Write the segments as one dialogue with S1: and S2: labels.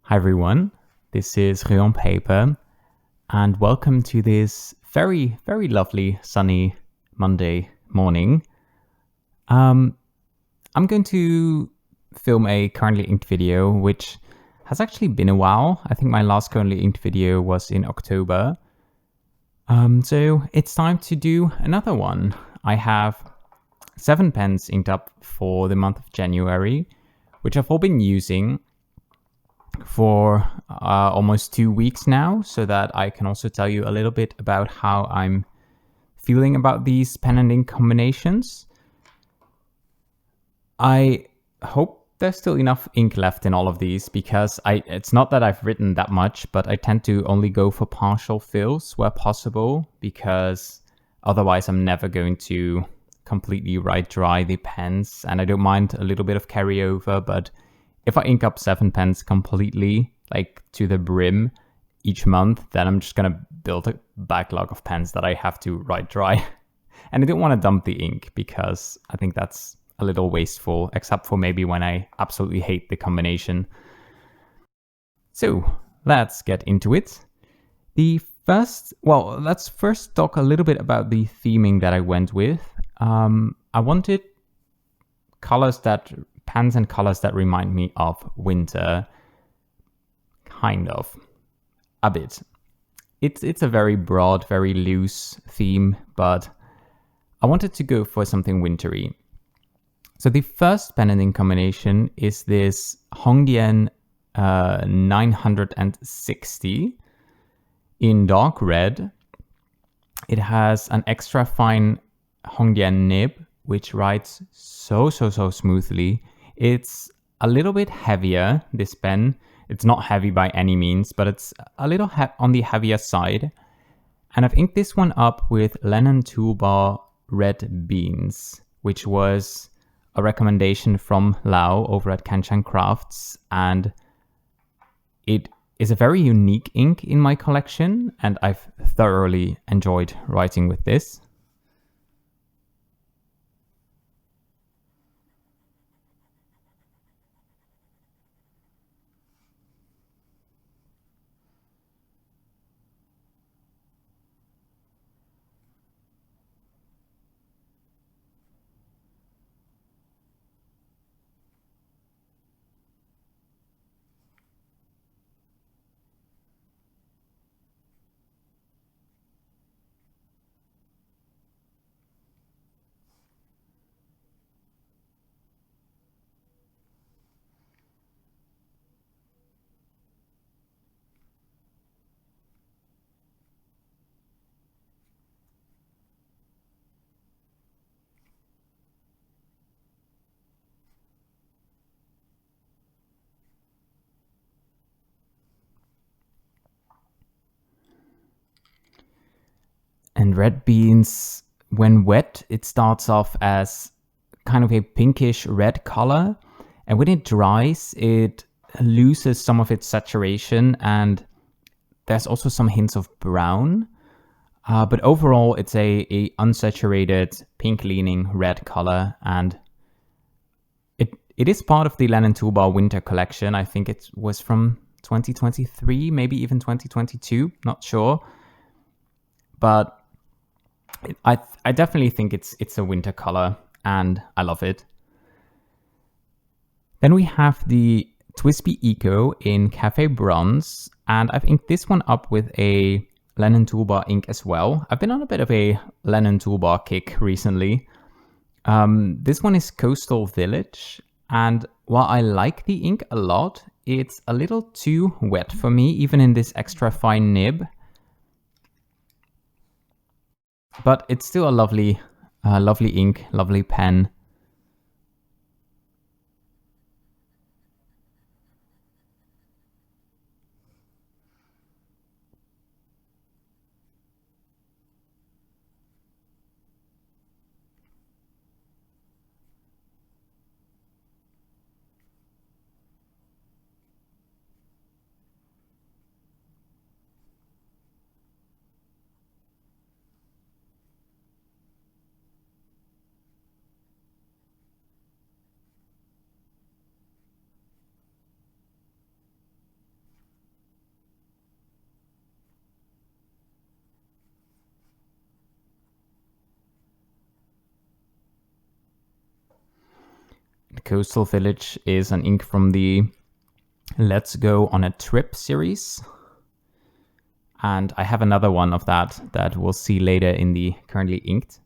S1: Hi everyone, this is Ruan Paper and welcome to this very lovely sunny Monday morning. I'm going to film a currently inked video which has actually been a while. I think my last currently inked video was in October. So it's time to do another one. I have 7 pens inked up for the month of January, which I've all been using for almost 2 weeks now, so that I can also tell you a little bit about how I'm feeling about these pen and ink combinations. I hope there's still enough ink left in all of these, because it's not that I've written that much, but I tend to only go for partial fills where possible, because otherwise I'm never going to completely write dry the pens, and I don't mind a little bit of carryover, but if I ink up 7 pens completely, like to the brim each month, then I'm just going to build a backlog of pens that I have to write dry. And I don't want to dump the ink because I think that's a little wasteful, except for maybe when I absolutely hate the combination. So let's get into it. Let's first talk a little bit about the theming that I went with. I wanted pens and colors that remind me of winter, kind of, a bit. It's a very broad, very loose theme, but I wanted to go for something wintry. So the first pen and ink combination is this Hongdian 960 in dark red. It has an extra fine Hongdian nib, which writes so smoothly. It's a little bit heavier, this pen. It's not heavy by any means, but it's a little on the heavier side. And I've inked this one up with Lennon Toolbar Red Beans, which was a recommendation from Lau over at Kanchan Crafts. And it is a very unique ink in my collection, and I've thoroughly enjoyed writing with this. And red beans, when wet, it starts off as kind of a pinkish red color. And when it dries, it loses some of its saturation, and there's also some hints of brown. But overall, it's a unsaturated, pink-leaning red color, and it is part of the Lennon Toolbar Winter collection. I think it was from 2023, maybe even 2022, not sure. But I definitely think it's a winter color, and I love it. Then we have the TWSBI Eco in Cafe Bronze, and I've inked this one up with a Lennon Toolbar ink as well. I've been on a bit of a Lennon Toolbar kick recently. This one is Coastal Village, and while I like the ink a lot, it's a little too wet for me, even in this extra fine nib. But it's still a lovely ink, lovely pen. Coastal Village is an ink from the Let's Go on a Trip series. And I have another one of that we'll see later in the Currently Inked.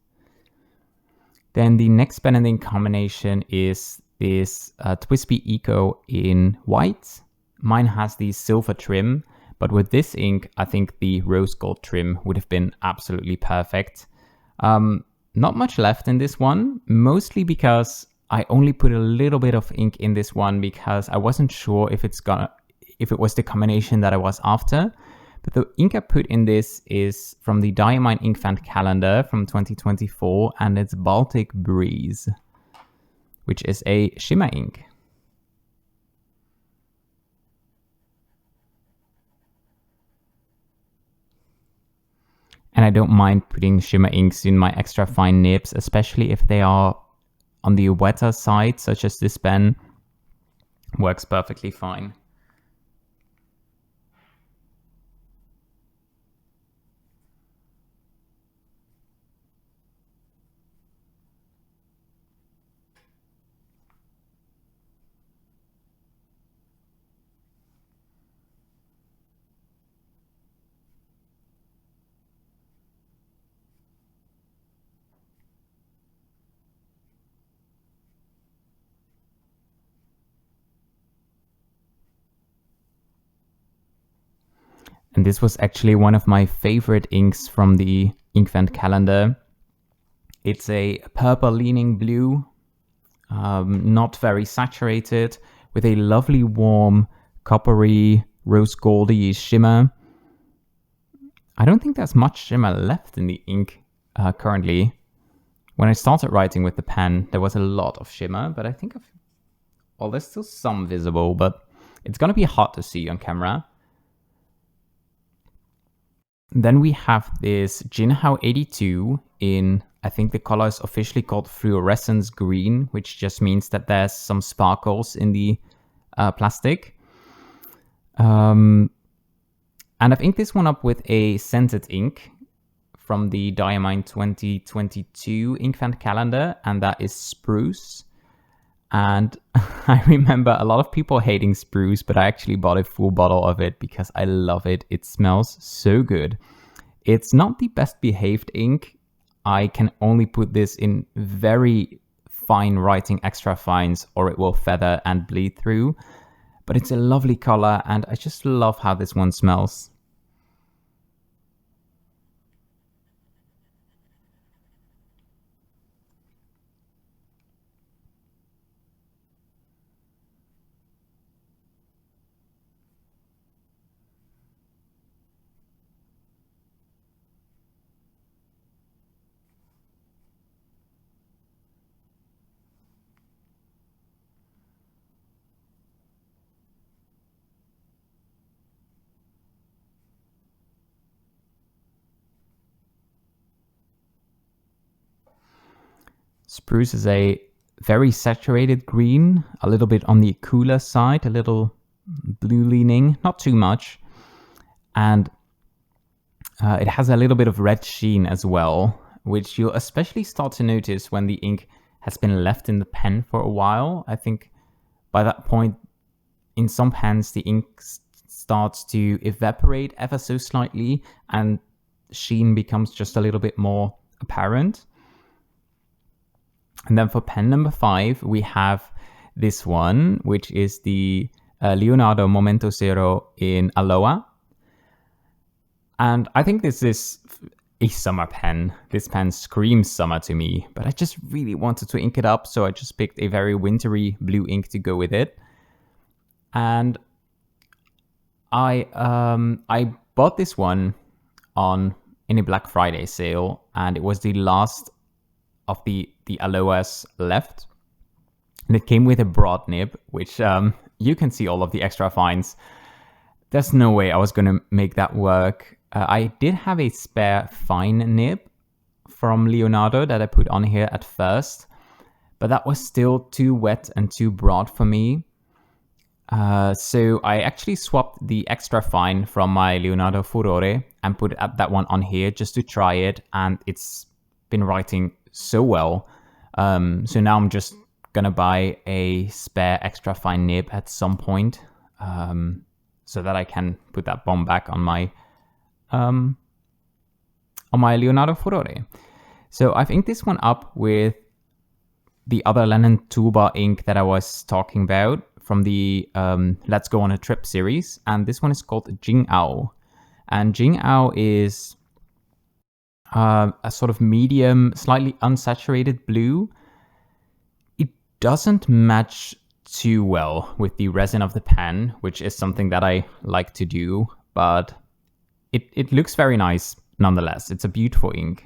S1: Then the next pen and ink combination is this TWSBI Eco in white. Mine has the silver trim, but with this ink, I think the rose gold trim would have been absolutely perfect. Not much left in this one, mostly because I only put a little bit of ink in this one because I wasn't sure if it was the combination that I was after. But the ink I put in this is from the Diamine Ink Fant calendar from 2024, and it's Baltic Breeze, which is a shimmer ink. And I don't mind putting shimmer inks in my extra fine nibs, especially if they are on the wetter side, such as this pen. Works perfectly fine. And this was actually one of my favorite inks from the Ink Fant calendar. It's a purple leaning blue, not very saturated, with a lovely warm coppery rose goldy shimmer. I don't think there's much shimmer left in the ink currently. When I started writing with the pen, there was a lot of shimmer, but I think well, there's still some visible, but it's gonna be hard to see on camera. Then we have this Jinhao 82 in, I think the color is officially called fluorescence green, which just means that there's some sparkles in the plastic. And I've inked this one up with a scented ink from the Diamine 2022 Ink Fant calendar, and that is Spruce. And I remember a lot of people hating Spruce, but I actually bought a full bottle of it because I love it. It smells so good. It's not the best behaved ink. I can only put this in very fine writing extra fines or it will feather and bleed through. But it's a lovely color and I just love how this one smells. Spruce is a very saturated green, a little bit on the cooler side, a little blue leaning, not too much. And it has a little bit of red sheen as well, which you'll especially start to notice when the ink has been left in the pen for a while. I think by that point, in some pens, the ink starts to evaporate ever so slightly and sheen becomes just a little bit more apparent. And then for pen number 5, we have this one, which is the Leonardo Momento Zero in Aloha. And I think this is a summer pen. This pen screams summer to me, but I just really wanted to ink it up, so I just picked a very wintry blue ink to go with it. And I bought this one in a Black Friday sale, and it was the last of the Alohas left. And it came with a broad nib, which you can see all of the extra fines. There's no way I was going to make that work. I did have a spare fine nib from Leonardo that I put on here at first, but that was still too wet and too broad for me. So I actually swapped the extra fine from my Leonardo Furore and put that one on here just to try it, and it's been writing so well. So now I'm just gonna buy a spare extra fine nib at some point, so that I can put that bomb back on my Leonardo Furore. So I've inked this one up with the other Lennon toolbar ink that I was talking about from the Let's Go on a Trip series, and this one is called Jingao. And Jingao is a sort of medium, slightly unsaturated blue. It doesn't match too well with the resin of the pen, which is something that I like to do, but it looks very nice nonetheless. It's a beautiful ink.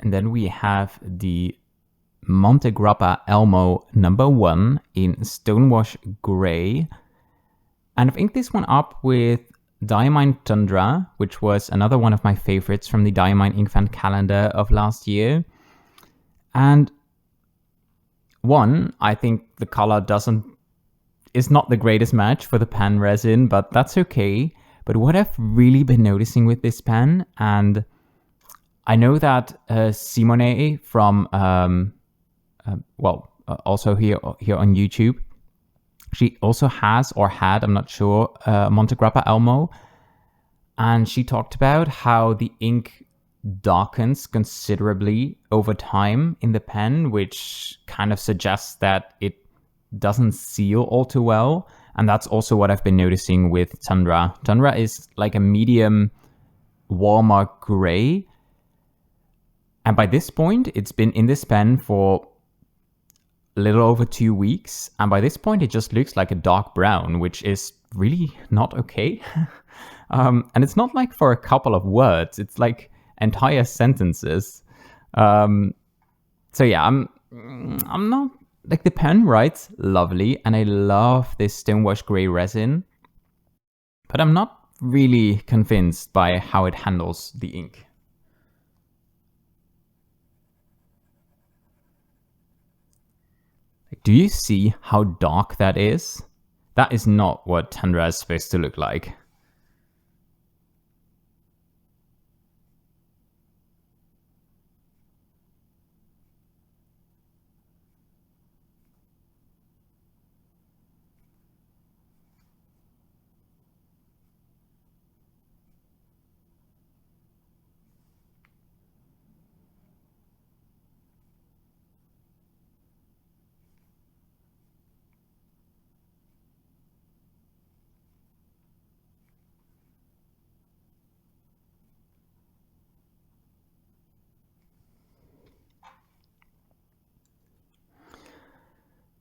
S1: And then we have the Montegrappa Elmo #1 in Stonewash Grey. And I've inked this one up with Diamine Tundra, which was another one of my favorites from the Diamine Ink Fan calendar of last year. And one, I think the color is not the greatest match for the pan resin, but that's okay. But what I've really been noticing with this pen, and I know that Simone from, also here on YouTube, she also has or had, I'm not sure, Montegrappa Elmo. And she talked about how the ink darkens considerably over time in the pen, which kind of suggests that it doesn't seal all too well. And that's also what I've been noticing with Tundra. Tundra is like a medium warmer gray. And by this point, it's been in this pen for a little over 2 weeks. And by this point, it just looks like a dark brown, which is really not okay. And it's not like for a couple of words. It's like entire sentences. So yeah, I'm not, like, the pen writes lovely. And I love this Stonewash Grey resin. But I'm not really convinced by how it handles the ink. Do you see how dark that is? That is not what Tundra is supposed to look like.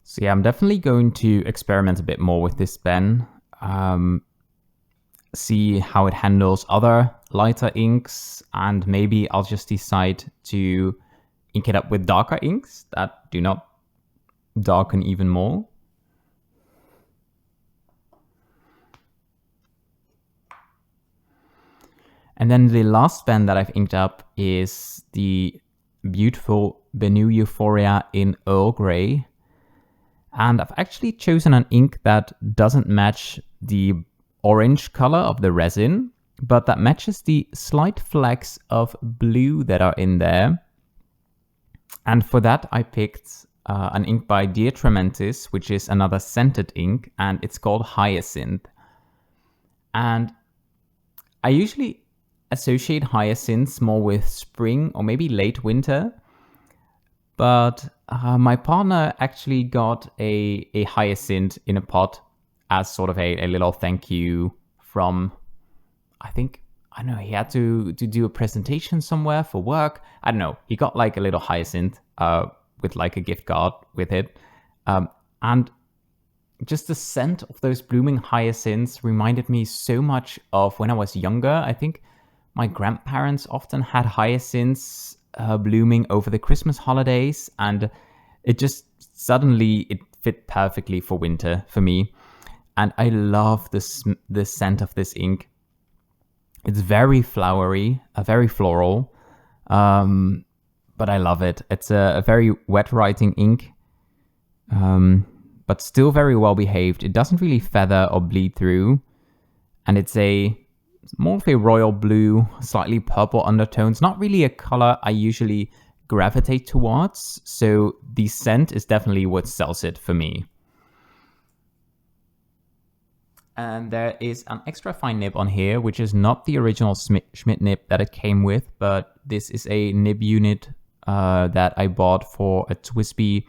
S1: So yeah, I'm definitely going to experiment a bit more with this pen. See how it handles other lighter inks, and maybe I'll just decide to ink it up with darker inks that do not darken even more. And then the last pen that I've inked up is the beautiful BENU Euphoria in Earl Grey. And I've actually chosen an ink that doesn't match the orange color of the resin, but that matches the slight flecks of blue that are in there. And for that, I picked an ink by Dear Trementis, which is another scented ink, and it's called Hyacinth. And I usually associate hyacinths more with spring or maybe late winter. But my partner actually got a hyacinth in a pot as sort of a little thank you from, I don't know, he had to do a presentation somewhere for work. I don't know. He got like a little hyacinth with like a gift card with it. And just the scent of those blooming hyacinths reminded me so much of when I was younger. I think my grandparents often had hyacinths blooming over the Christmas holidays, and it just suddenly it fit perfectly for winter for me. And I love the scent of this ink. It's very flowery, very floral, but I love it. It's a very wet writing ink, but still very well behaved. It doesn't really feather or bleed through, and it's more of a royal blue, slightly purple undertones. Not really a color I usually gravitate towards, so the scent is definitely what sells it for me. And there is an extra fine nib on here, which is not the original Schmidt nib that it came with, but this is a nib unit that I bought for a TWSBI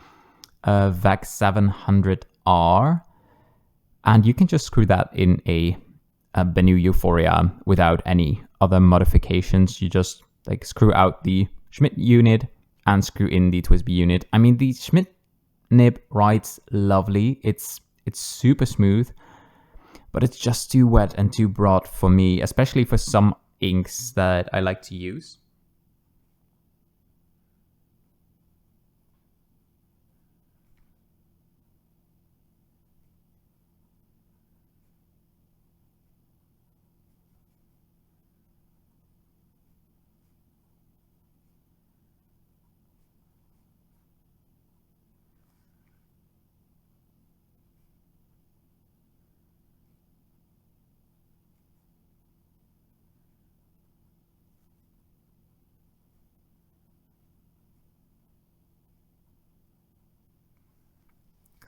S1: VAC 700R. And you can just screw that in a BENU Euphoria without any other modifications. You just like screw out the Schmidt unit and screw in the TWSBI unit. I mean, the Schmidt nib writes lovely. It's super smooth, but it's just too wet and too broad for me, especially for some inks that I like to use.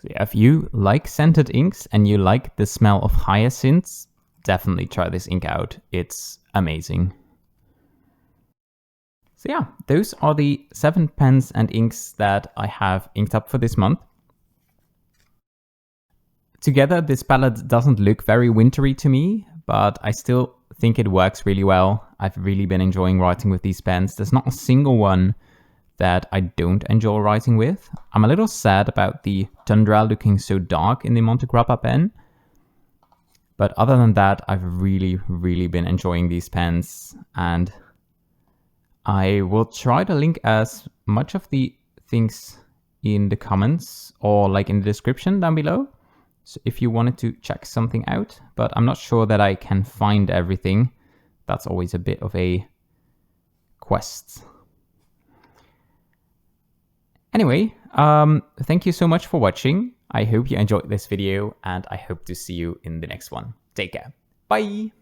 S1: So yeah, if you like scented inks and you like the smell of hyacinths, definitely try this ink out. It's amazing. So yeah, those are the 7 pens and inks that I have inked up for this month. Together, this palette doesn't look very wintry to me, but I still think it works really well. I've really been enjoying writing with these pens. There's not a single one that I don't enjoy writing with. I'm a little sad about the Tundra looking so dark in the Montegrappa pen. But other than that, I've really, really been enjoying these pens. And I will try to link as much of the things in the comments or like in the description down below. So if you wanted to check something out, but I'm not sure that I can find everything. That's always a bit of a quest. Anyway, thank you so much for watching. I hope you enjoyed this video and I hope to see you in the next one. Take care. Bye.